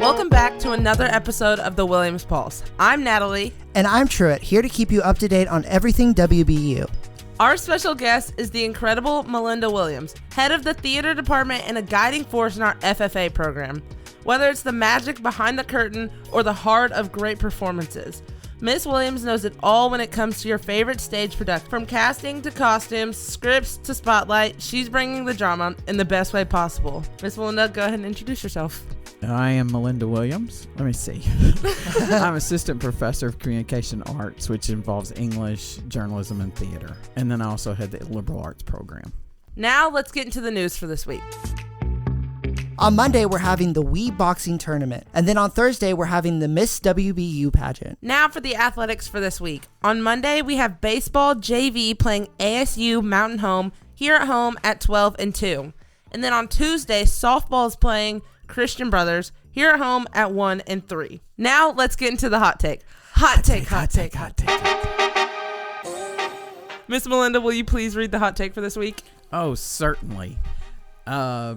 Welcome back to another episode of the Williams Pulse. I'm Natalie. And I'm Truett, here to keep you up to date on everything WBU. Our special guest is the incredible Melinda Williams, head of the theater department and a guiding force in our FFA program. Whether it's the magic behind the curtain or the heart of great performances, Miss Williams knows it all when it comes to your favorite stage production. From casting to costumes, scripts to spotlight, she's bringing the drama in the best way possible. Miss Melinda, go ahead and introduce yourself. I am Melinda Williams. Let me see. I'm assistant professor of communication arts, which involves English, journalism, and theater. And then I also had the liberal arts program. Now let's get into the news for this week. On Monday, we're having the Wii Boxing Tournament. And then on Thursday, we're having the Miss WBU pageant. Now for the athletics for this week. On Monday, we have baseball JV playing ASU Mountain Home here at home at 12 and 2. And then on Tuesday, softball is playing Christian Brothers here at home at 1 and 3. Now let's get into the hot take. Hot take. Miss Melinda, will you please read the hot take for this week? Oh, certainly.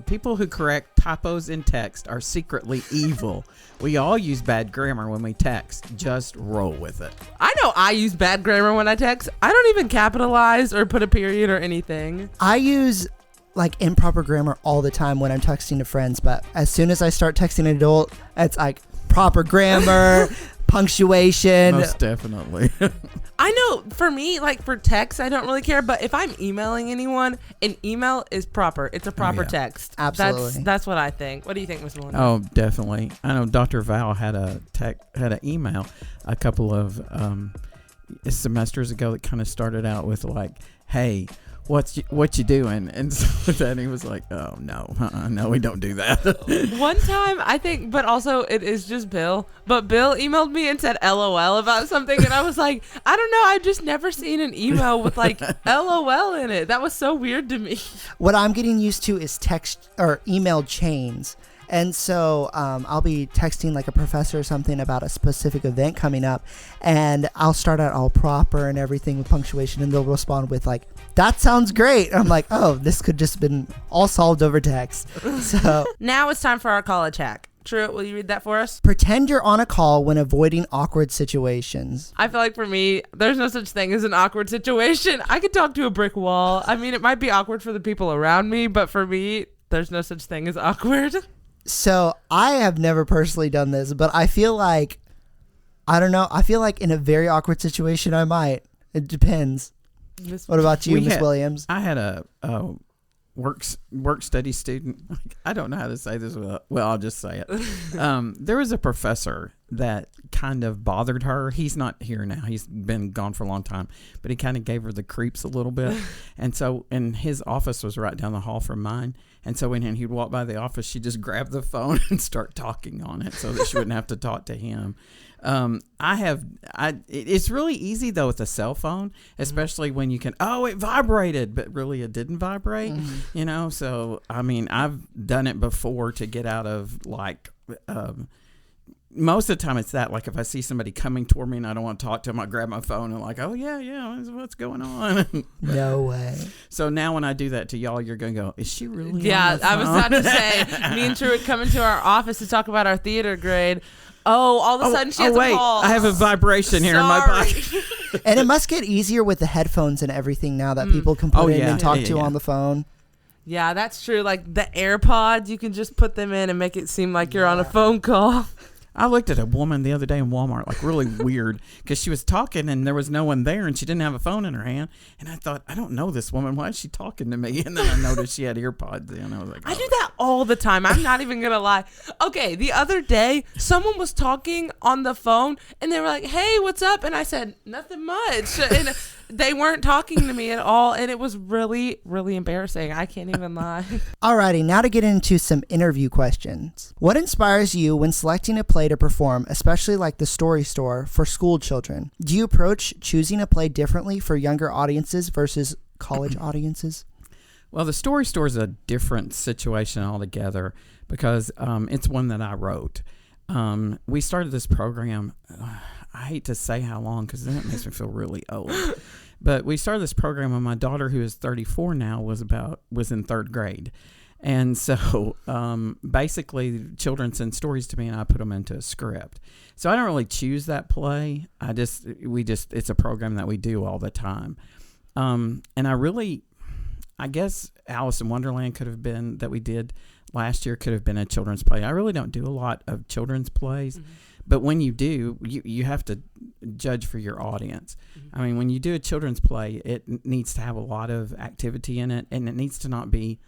People who correct typos in text are secretly evil. We all use bad grammar when we text. Just roll with it. I know I use bad grammar when I text. I don't even capitalize or put a period or anything. I use improper grammar all the time when I'm texting to friends, but as soon as I start texting an adult, it's like proper grammar, punctuation. Most definitely. I know for me, for text, I don't really care, but if I'm emailing anyone, an email is proper. It's a proper text. Absolutely. That's what I think. What do you think, Ms. Melinda? Oh, definitely. I know Dr. Val had an email a couple of semesters ago that kind of started out with hey, what you doing? And so then he was like, oh, no, no, we don't do that. One time, I think, but also it is just Bill. But Bill emailed me and said LOL about something. And I was like, I don't know. I've just never seen an email with LOL in it. That was so weird to me. What I'm getting used to is text or email chains. And so I'll be texting a professor or something about a specific event coming up, and I'll start out all proper and everything with punctuation, and they'll respond with that sounds great. I'm like, oh, this could just been all solved over text. So now it's time for our college hack. Truett, will you read that for us? Pretend you're on a call when avoiding awkward situations. I feel like for me, there's no such thing as an awkward situation. I could talk to a brick wall. I mean, it might be awkward for the people around me, but for me, there's no such thing as awkward. So I have never personally done this, but I feel I don't know. I feel in a very awkward situation, I might. It depends. What about you, Miss Williams? I had a work study student. I don't know how to say this. Well, I'll just say it. There was a professor that kind of bothered her. He's not here now. He's been gone for a long time, but he kind of gave her the creeps a little bit. And his office was right down the hall from mine. And so when he'd walk by the office, she'd just grab the phone and start talking on it so that she wouldn't have to talk to him. It's really easy though with a cell phone, especially when you can, it vibrated, but really it didn't vibrate, So, I mean, I've done it before to get out of most of the time it's that, if I see somebody coming toward me and I don't want to talk to them, I grab my phone and oh yeah, what's going on? No way. So now when I do that to y'all, you're going to go, is she really Yeah, on the phone? I was about to say, me and Truett come into our office to talk about our theater grade. Oh, all of a sudden she has a call. I have a vibration here in my pocket. And it must get easier with the headphones and everything now that people can put in and talk to on the phone. Yeah, that's true. The AirPods, you can just put them in and make it seem like you're on a phone call. I looked at a woman the other day in Walmart, really weird, because she was talking and there was no one there and she didn't have a phone in her hand. And I thought, I don't know this woman. Why is she talking to me? And then I noticed she had earpods in. I was like, I do that all the time. I'm not even going to lie. Okay, the other day, someone was talking on the phone and they were like, hey, what's up? And I said, nothing much. And they weren't talking to me at all. And it was really, really embarrassing. I can't even lie. Alrighty, now to get into some interview questions. What inspires you when selecting a play to perform, especially the Story Store, for school children? Do you approach choosing a play differently for younger audiences versus college audiences? Well, the Story Store is a different situation altogether because it's one that I wrote. We started this program, I hate to say how long because then it makes me feel really old. But we started this program when my daughter, who is 34 now, was in third grade. And so basically, children send stories to me, and I put them into a script. So I don't really choose that play. It's a program that we do all the time. And I guess Alice in Wonderland could have been that we did last year, could have been a children's play. I really don't do a lot of children's plays. Mm-hmm. But when you do, you have to judge for your audience. Mm-hmm. I mean, when you do a children's play, it needs to have a lot of activity in it, and it needs to not be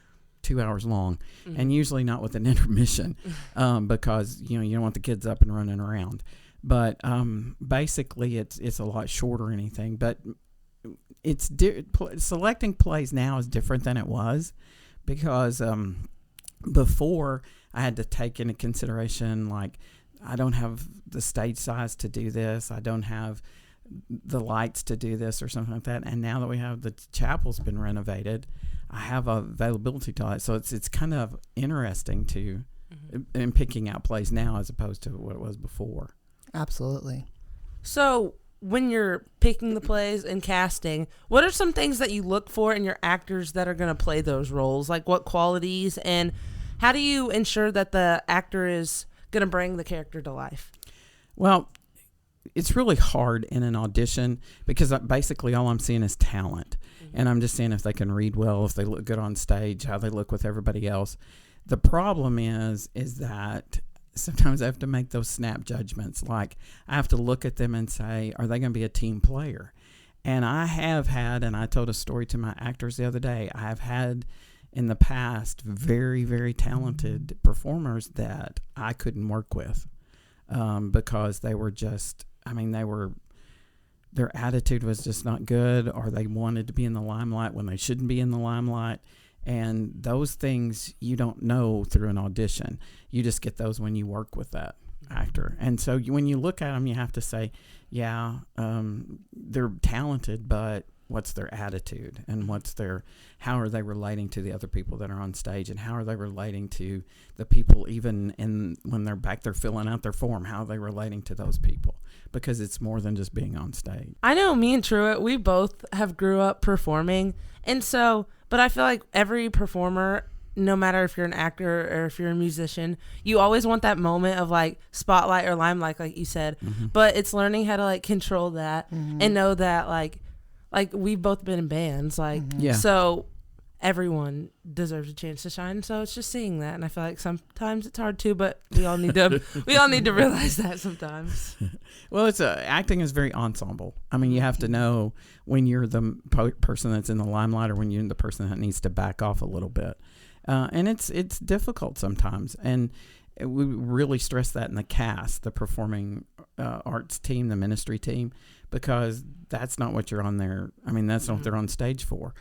2 hours long, mm-hmm. and usually not with an intermission, because you don't want the kids up and running around. But basically, it's a lot shorter or anything. But selecting plays now is different than it was, because before I had to take into consideration, like, I don't have the stage size to do this, I don't have the lights to do this or something like that. And now that we have the chapel's been renovated, I have availability to it. So it's kind of interesting to in picking out plays now as opposed to what it was before. Absolutely. So when you're picking the plays and casting, what are some things that you look for in your actors that are going to play those roles? Like, what qualities, and how do you ensure that the actor is going to bring the character to life? Well, it's really hard in an audition, because basically all I'm seeing is talent. Mm-hmm. And I'm just seeing if they can read well, if they look good on stage, how they look with everybody else. The problem is that sometimes I have to make those snap judgments. Like, I have to look at them and say, are they going to be a team player? And I have had, and I told a story to my actors the other day, I have had in the past very, very talented performers that I couldn't work with, because they were just, their attitude was just not good, or they wanted to be in the limelight when they shouldn't be in the limelight. And those things you don't know through an audition. You just get those when you work with that actor. And so when you look at them, you have to say, yeah, they're talented, but what's their attitude, and how are they relating to the other people that are on stage, and how are they relating to the people even when they're back there filling out their form, how are they relating to those people? Because it's more than just being on stage. I know me and Truett, we both have grew up performing, and so, but I feel like every performer, no matter if you're an actor or if you're a musician, you always want that moment of like spotlight or limelight, like you said, mm-hmm. but it's learning how to like control that, mm-hmm. and know that like we've both been in bands, like, mm-hmm. yeah. So everyone deserves a chance to shine. So it's just seeing that, and I feel like sometimes it's hard too, but we all need to realize that sometimes. Well, acting is very ensemble. I mean, you have to know when you're the person that's in the limelight, or when you're the person that needs to back off a little bit, and it's difficult sometimes. And we really stress that in the cast, the performing arts team, the ministry team, because that's not what you're on there. I mean, that's not what they're on stage for.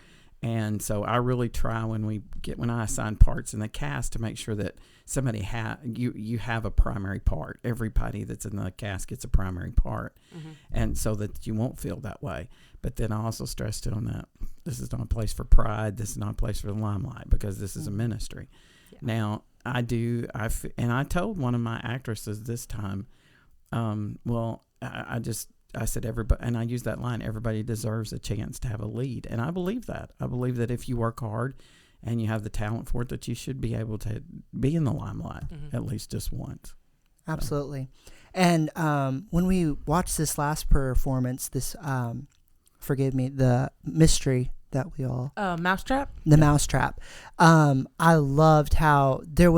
And so I really try when I assign parts in the cast to make sure that somebody you have a primary part. Everybody that's in the cast gets a primary part, mm-hmm. and so that you won't feel that way. But then I also stress to them that this is not a place for pride. This is not a place for the limelight, because this is a ministry. Yeah. Now and I told one of my actresses this time, I said, everybody, and I used that line, everybody deserves a chance to have a lead. And I believe that. I believe that if you work hard and you have the talent for it, that you should be able to be in the limelight, mm-hmm. at least just once. Absolutely. So. And when we watched this last performance, the mystery that we all... Mousetrap? The Mousetrap. I loved how there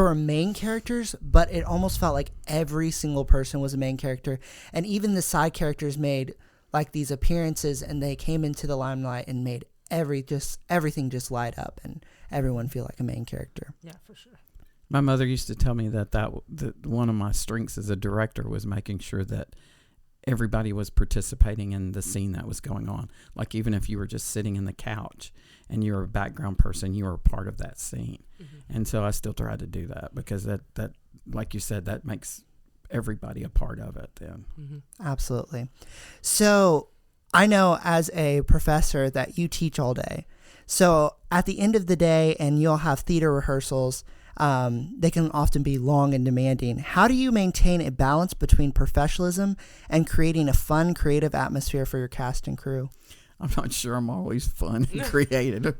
were main characters, but it almost felt like every single person was a main character. And even the side characters made like these appearances, and they came into the limelight and made everything just light up, and everyone feel like a main character. Yeah, for sure. My mother used to tell me that one of my strengths as a director was making sure that everybody was participating in the scene that was going on. Like, even if you were just sitting in the couch and you were a background person, you were a part of that scene. Mm-hmm. And so I still try to do that, because that like you said, that makes everybody a part of it then. Mm-hmm. Absolutely. So I know as a professor that you teach all day. So at the end of the day, and you'll have theater rehearsals, they can often be long and demanding. How do you maintain a balance between professionalism and creating a fun, creative atmosphere for your cast and crew? I'm not sure I'm always fun and creative.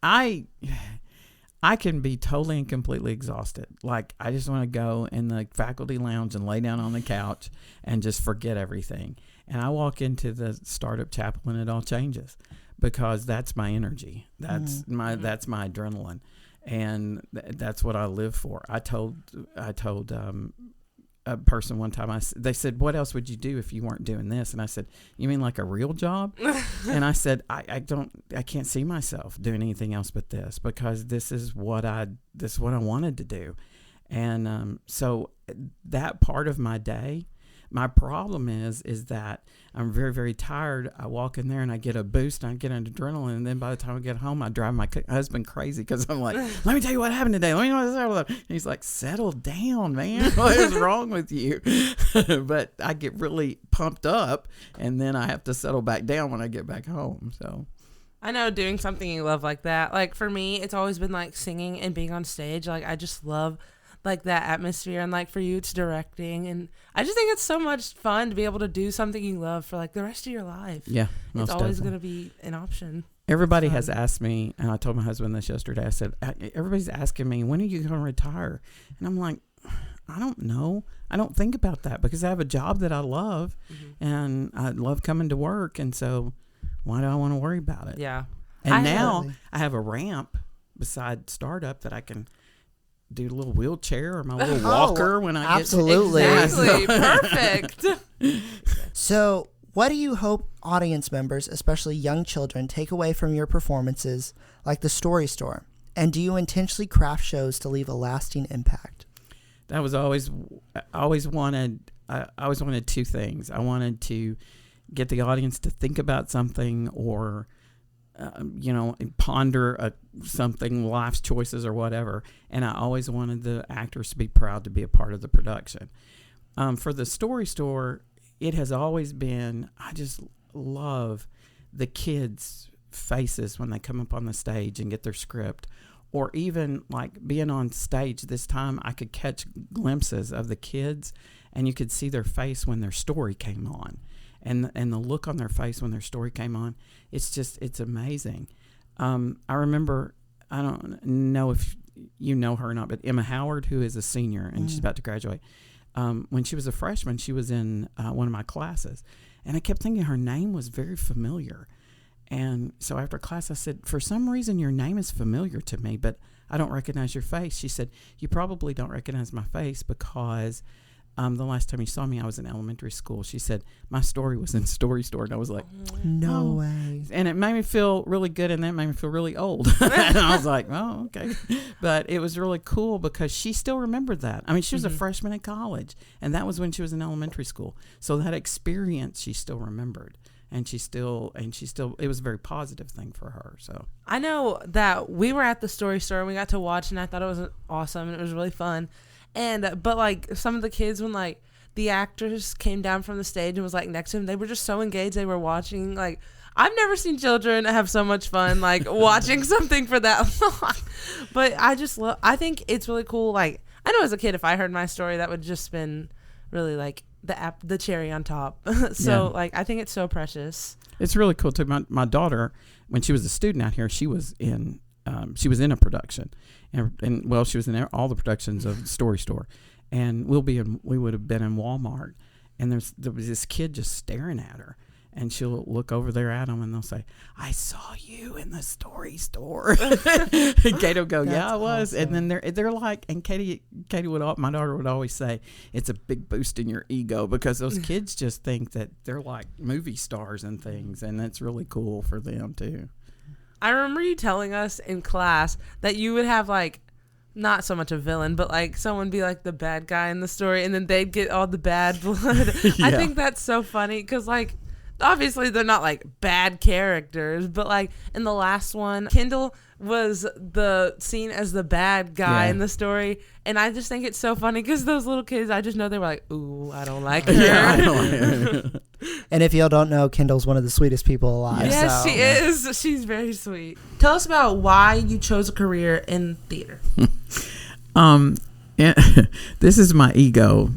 I can be totally and completely exhausted. Like, I just want to go in the faculty lounge and lay down on the couch and just forget everything. And I walk into the startup chapel and it all changes because that's my energy. That's that's my adrenaline. And that's what I live for. I told a person one time, they said, what else would you do if you weren't doing this? And I said, you mean like a real job? And I said, I can't see myself doing anything else but this, because this is what I wanted to do. And so that part of my day, my problem is that I'm very, very tired. I walk in there and I get a boost and I get an adrenaline. And then by the time I get home, I drive my husband crazy because I'm like, let me tell you what happened today. Let me know what happened. And he's like, settle down, man. What is wrong with you? But I get really pumped up and then I have to settle back down when I get back home. So I know, doing something you love like that. Like, for me, it's always been like singing and being on stage. Like, I just love like that atmosphere, and like for you it's directing, and I just think it's so much fun to be able to do something you love for like the rest of your life. Yeah, it's always going to be an option. Everybody has asked me, and I told my husband this yesterday, I said, everybody's asking me, when are you going to retire? And I'm like, I don't know. I don't think about that because I have a job that I love, and I love coming to work, and so why do I want to worry about it? Yeah. And now I have a ramp beside startup that I can do a little wheelchair or my little walker when I absolutely. get Exactly. Perfect. So what do you hope audience members, especially young children, take away from your performances like the Story Store? And do you intentionally craft shows to leave a lasting impact? That was I always wanted two things. I wanted to get the audience to think about something or ponder something, life's choices or whatever. And I always wanted the actors to be proud to be a part of the production. For the Story Store, it has always been, I just love the kids' faces when they come up on the stage and get their script. Or even like being on stage this time, I could catch glimpses of the kids and you could see their face when their story came on. And the look on their face when their story came on, it's amazing. I remember, I don't know if you know her or not, but Emma Howard, who is a senior and she's about to graduate. When she was a freshman, she was in one of my classes. And I kept thinking her name was very familiar. And so after class, I said, for some reason, your name is familiar to me, but I don't recognize your face. She said, you probably don't recognize my face because the last time you saw me, I was in elementary school. She said, my story was in Story Store. And I was like, no way. And it made me feel really good, and that made me feel really old. And I was like, oh, okay. But it was really cool because she still remembered that. I mean, she was a freshman in college, and that was when she was in elementary school. So that experience she still remembered. And she still, it was a very positive thing for her. So I know that we were at the Story Store and we got to watch, and I thought it was awesome and it was really fun. But like some of the kids, when like the actors came down from the stage and was like next to him, they were just so engaged. They were watching. Like, I've never seen children have so much fun like watching something for that long. But I think it's really cool. Like, I know as a kid, if I heard my story, that would just been really like the cherry on top. So like, I think it's so precious. It's really cool too. My daughter, when she was a student out here, she was in a production, and well, she was in all the productions of Story Store, and we would have been in Walmart, and there was this kid just staring at her, and she'll look over there at him, and they'll say, "I saw you in the Story Store." And Katie will go, "Yeah, I was." Awesome. And then they're like, and my daughter would always say, "It's a big boost in your ego," because those kids just think that they're like movie stars and things, and it's really cool for them too. I remember you telling us in class that you would have like, not so much a villain, but like someone be like the bad guy in the story, and then they'd get all the bad blood. Yeah. I think that's so funny because like, obviously they're not like bad characters, but like in the last one, Kendall was seen as the bad guy in the story, and I just think it's so funny because those little kids, I just know they were like, "Ooh, I don't like her." Yeah, I don't like her. And if y'all don't know, Kendall's one of the sweetest people alive. Yes, she is. She's very sweet. Tell us about why you chose a career in theater. This is my ego.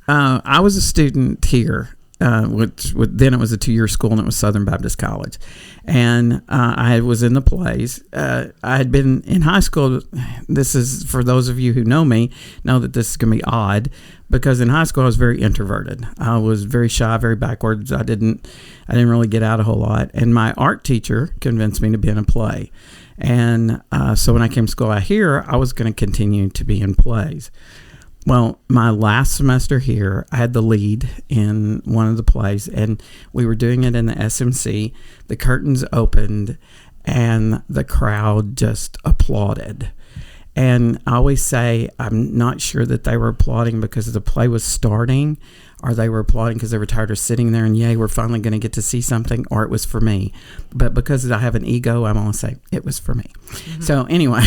I was a student here then it was a 2-year school, and it was Southern Baptist College. And I was in the plays. I had been in high school. This is, for those of you who know me, know that this is going to be odd, because in high school I was very introverted. I was very shy, very backwards. I didn't really get out a whole lot. And my art teacher convinced me to be in a play. And so when I came to school out here, I was going to continue to be in plays. Well, my last semester here, I had the lead in one of the plays, and we were doing it in the SMC. The curtains opened, and the crowd just applauded. And I always say, I'm not sure that they were applauding because the play was starting, or they were applauding because they were tired of sitting there and, yay, we're finally going to get to see something, or it was for me. But because I have an ego, I'm going to say it was for me. Mm-hmm. So anyway,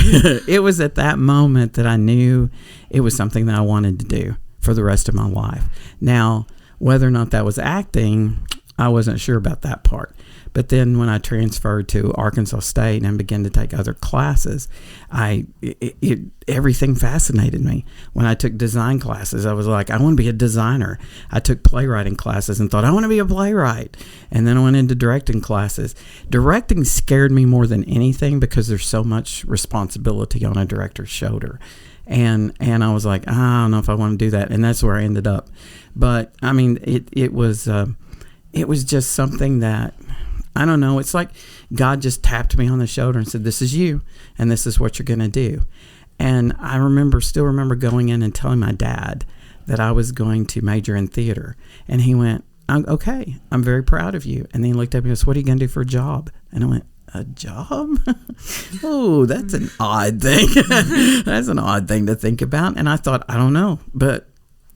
it was at that moment that I knew it was something that I wanted to do for the rest of my life. Now, whether or not that was acting, I wasn't sure about that part. But then when I transferred to Arkansas State and began to take other classes, everything fascinated me. When I took design classes, I was like, I want to be a designer. I took playwriting classes and thought, I want to be a playwright. And then I went into directing classes. Directing scared me more than anything because there's so much responsibility on a director's shoulder. And I was like, I don't know if I want to do that. And that's where I ended up. But, I mean, it was just something that, I don't know. It's like God just tapped me on the shoulder and said, this is you, and this is what you're going to do. And I still remember going in and telling my dad that I was going to major in theater. And he went, okay, I'm very proud of you. And then he looked at me and goes, what are you going to do for a job? And I went, a job? Oh, that's an odd thing. That's an odd thing to think about. And I thought, I don't know. But,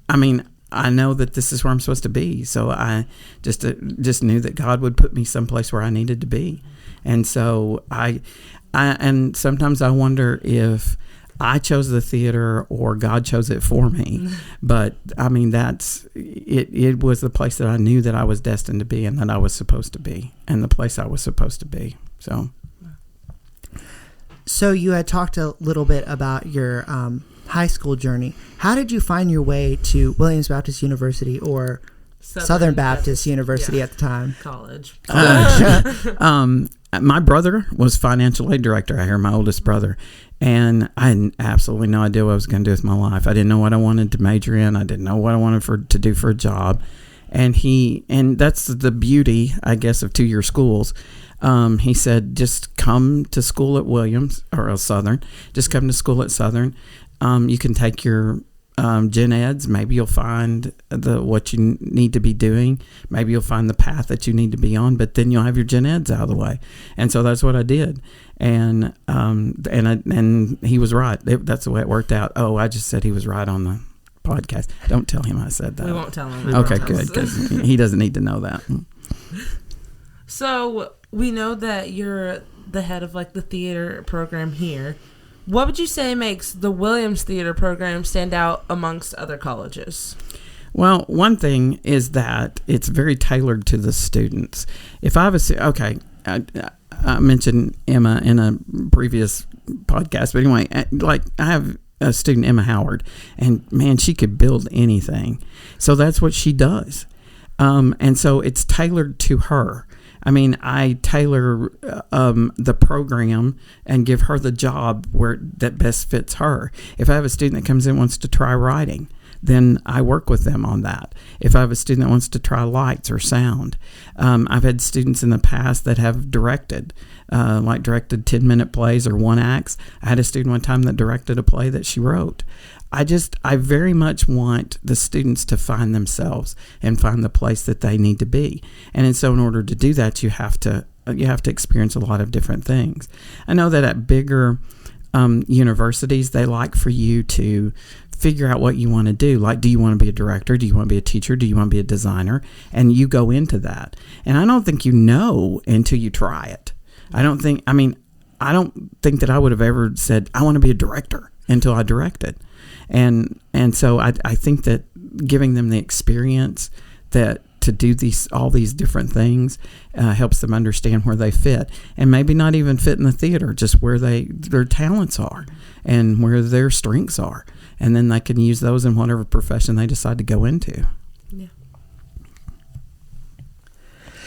I mean, I know that this is where I'm supposed to be. So I just knew that God would put me someplace where I needed to be. And so and sometimes I wonder if I chose the theater or God chose it for me. But I mean, it was the place that I knew that I was destined to be and that I was supposed to be, and the place I was supposed to be. So you had talked a little bit about your high school journey. How did you find your way to Williams Baptist University, or Southern Baptist University at the time? College. My brother was financial aid director out here, my oldest brother, and I had absolutely no idea what I was going to do with my life. I didn't know what I wanted to major in. I didn't know what I wanted to do for a job. And that's the beauty, I guess, of 2-year schools. He said, just come to school at Williams, or Southern. Just come to school at Southern. You can take your gen eds. Maybe you'll find what you need to be doing. Maybe you'll find the path that you need to be on, but then you'll have your gen eds out of the way. And so that's what I did. And he was right. That's the way it worked out. Oh, I just said he was right on the podcast. Don't tell him I said that. We won't tell him. Okay, good, because he doesn't need to know that. So we know that you're the head of the theater program here. What would you say makes the Williams Theater program stand out amongst other colleges? Well, one thing is that it's very tailored to the students. If I have I mentioned Emma in a previous podcast, but anyway, I have a student, Emma Howard, and man, she could build anything. So that's what she does. And so it's tailored to her. I mean, I tailor the program and give her the job that best fits her. If I have a student that comes in and wants to try writing, then I work with them on that. If I have a student that wants to try lights or sound, I've had students in the past that have directed 10-minute plays or one acts. I had a student one time that directed a play that she wrote. I very much want the students to find themselves and find the place that they need to be. And so in order to do that, you have to experience a lot of different things. I know that at bigger universities, they like for you to figure out what you want to do. Like, do you want to be a director? Do you want to be a teacher? Do you want to be a designer? And you go into that. And I don't think you know until you try it. I don't think that I would have ever said, I want to be a director until I directed. And so I think that giving them the experience that to do all these different things helps them understand where they fit, and maybe not even fit in the theater, just where their talents are and where their strengths are, and then they can use those in whatever profession they decide to go into. Yeah.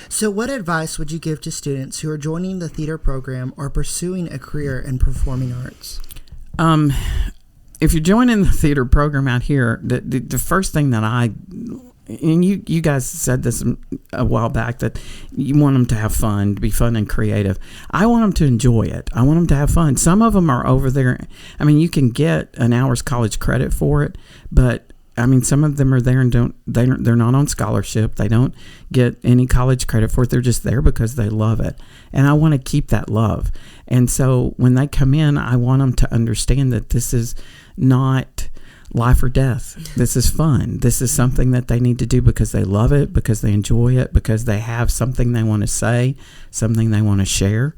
So what advice would you give to students who are joining the theater program or pursuing a career in performing arts? If you're joining the theater program out here, the first thing that and you guys said this a while back, that you want them to have fun, to be fun and creative. I want them to enjoy it. I want them to have fun. Some of them are over there. I mean, you can get an hour's college credit for it, but I mean, some of them are there and they're not on scholarship. They don't get any college credit for it. They're just there because they love it. And I want to keep that love. And so when they come in, I want them to understand that this is not life or death. This is fun. This is something that they need to do because they love it, because they enjoy it, because they have something they want to say, something they want to share.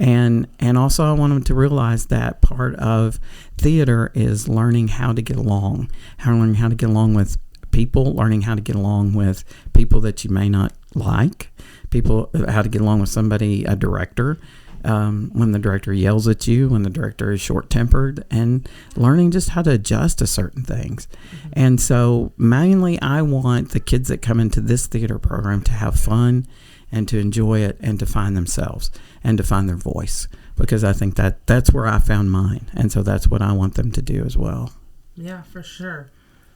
And also I want them to realize that part of theater is learning how to get along, learning how to get along with people, learning how to get along with people that you may not like, how to get along with somebody, a director, when the director yells at you, when the director is short-tempered, and learning just how to adjust to certain things. Mm-hmm. And so mainly I want the kids that come into this theater program to have fun and to enjoy it and to find themselves and to find their voice, because I think that's where I found mine. And so that's what I want them to do as well. Yeah, for sure.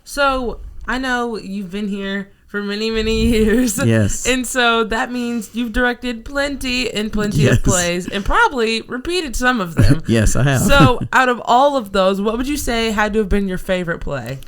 So I know you've been here for many, many years. Yes. And so that means you've directed plenty of plays and probably repeated some of them. Yes, I have. So out of all of those, what would you say had to have been your favorite play?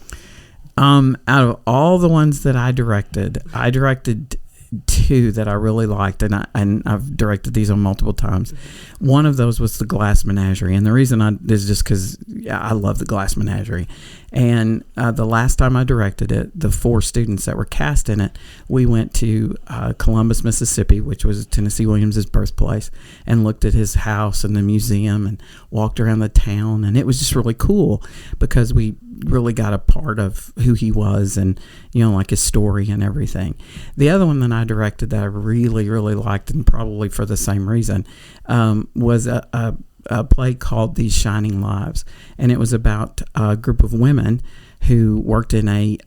Out of all the ones that I directed two that I really liked, and I've directed these on multiple times. One of those was the Glass Menagerie, and the reason is just because I love the Glass Menagerie. And the last time I directed it, the 4 students that were cast in it, we went to Columbus, Mississippi, which was Tennessee Williams' birthplace, and looked at his house and the museum and walked around the town, and it was just really cool because we really got a part of who he was and, like his story and everything. The other one that I directed that I really, really liked, and probably for the same reason, was a play called These Shining Lives. And it was about a group of women who worked in a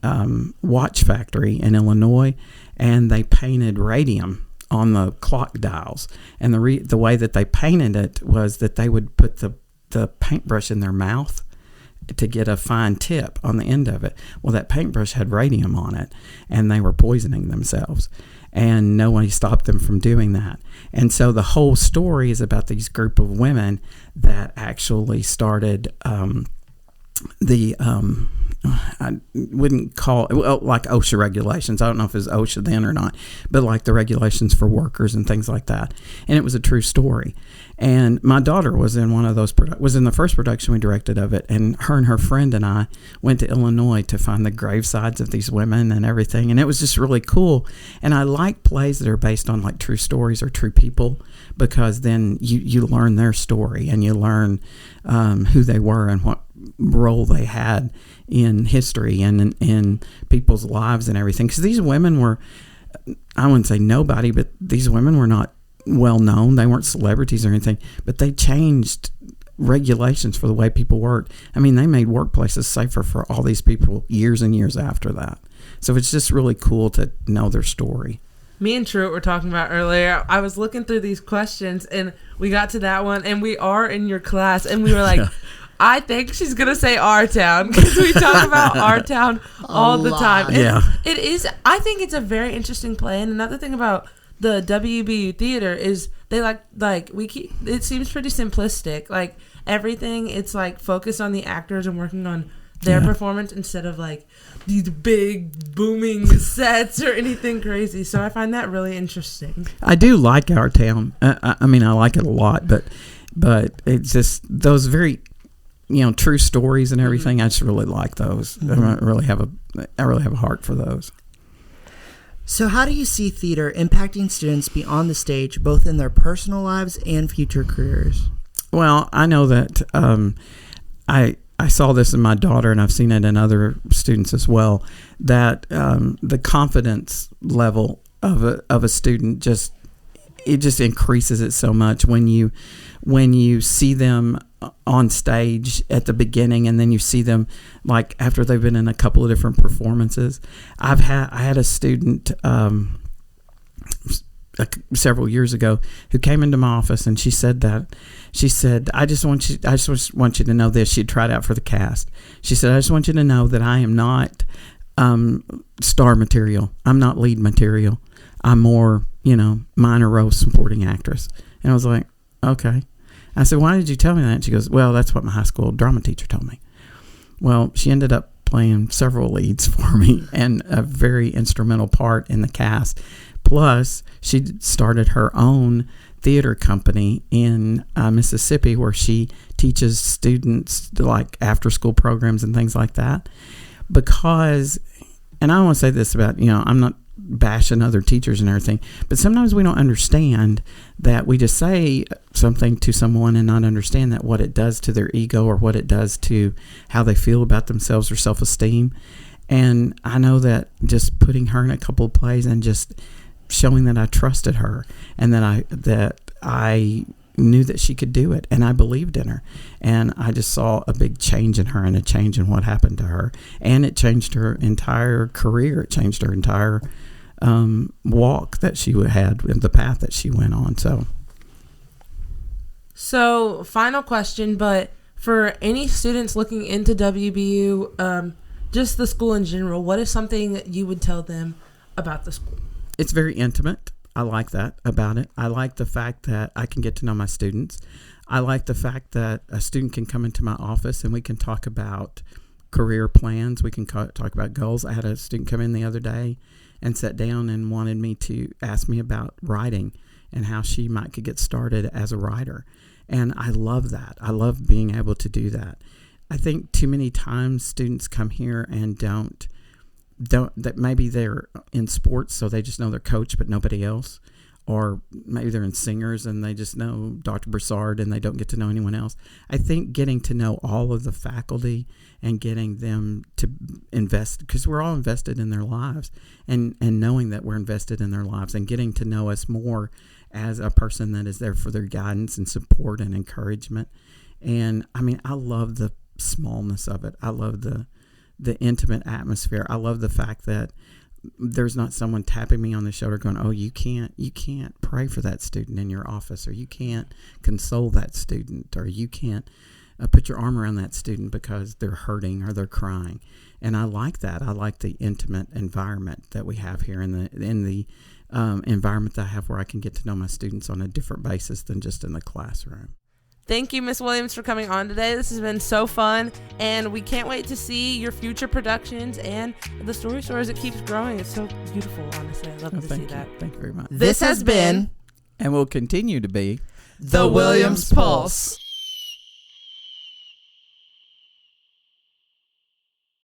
watch factory in Illinois, and they painted radium on the clock dials. And the way that they painted it was that they would put the paintbrush in their mouth to get a fine tip on the end of it. Well, that paintbrush had radium on it, and they were poisoning themselves, and nobody stopped them from doing that. And so the whole story is about these group of women that actually started I wouldn't call it, well, like OSHA regulations. I don't know if it was OSHA then or not, but like the regulations for workers and things like that. And it was a true story. And my daughter was in one of those, was in the first production we directed of it. And her friend and I went to Illinois to find the gravesides of these women and everything. And it was just really cool. And I like plays that are based on like true stories or true people, because then you learn their story and you learn who they were and what role they had in history and in people's lives and everything. Because these women were, I wouldn't say nobody, but these women were not well known. They weren't celebrities or anything, but they changed regulations for the way people worked. I mean, they made workplaces safer for all these people years and years after that. So it's just really cool to know their story. Me and Truett were talking about earlier. I was looking through these questions and we got to that one, and we are in your class, and we were like, I think she's going to say our town, because we talk about our town all the time. Yeah. It is, I think it's a very interesting play. And another thing about the WBU theater is they it seems pretty simplistic. Like everything, it's like focused on the actors and working on their performance instead of like these big booming sets or anything crazy. So I find that really interesting. I do like our town. I mean, I like it a lot, but it's just those very, true stories and everything. Mm-hmm. I just really like those. Mm-hmm. I really have a heart for those. So how do you see theater impacting students beyond the stage, both in their personal lives and future careers? Well, I know that I saw this in my daughter, and I've seen it in other students as well, that the confidence level of a student just increases it so much when you see them on stage at the beginning, and then you see them like after they've been in a couple of different performances. I had a student several years ago who came into my office, and she said, I just want you to know this. She'd tried out for the cast. She said, I just want you to know that I am not star material. I'm not lead material. I'm more, minor role supporting actress. And I was like, okay. I said, why did you tell me that? She goes, well, that's what my high school drama teacher told me. Well, she ended up playing several leads for me and a very instrumental part in the cast. Plus, she started her own theater company in Mississippi, where she teaches students like after school programs and things like that. Because, and I want to say this about, I'm not bashing other teachers and everything, but sometimes we don't understand that we just say something to someone and not understand that what it does to their ego or what it does to how they feel about themselves or self-esteem. And I know that just putting her in a couple of plays and just showing that I trusted her and that I knew that she could do it, and I believed in her, and I just saw a big change in her and a change in what happened to her, and it changed her entire career. It changed her entire walk that she had, the path that she went on. So final question, but for any students looking into WBU, just the school in general, what is something that you would tell them about the school? It's very intimate. I like that about it. I like the fact that I can get to know my students. I like the fact that a student can come into my office and we can talk about career plans. We can talk about goals. I had a student come in the other day and sat down and wanted me to ask me about writing and how she could get started as a writer. And I love that. I love being able to do that. I think too many times students come here and don't that maybe they're in sports, so they just know their coach but nobody else, or maybe they're in singers and they just know Dr. Broussard and they don't get to know anyone else. I think getting to know all of the faculty and getting them to invest, because we're all invested in their lives, and knowing that we're invested in their lives and getting to know us more as a person that is there for their guidance and support and encouragement. And I love the smallness of it. I love the intimate atmosphere. I love the fact that there's not someone tapping me on the shoulder going, oh, you can't pray for that student in your office, or you can't console that student, or you can't put your arm around that student because they're hurting or they're crying. And I like that. I like the intimate environment that we have here in the environment that I have, where I can get to know my students on a different basis than just in the classroom. Thank you, Ms. Williams, for coming on today. This has been so fun, and we can't wait to see your future productions and the story store as it keeps growing. It's so beautiful, honestly. I love to see that. Thank you very much. This has been, and will continue to be, the Williams Pulse.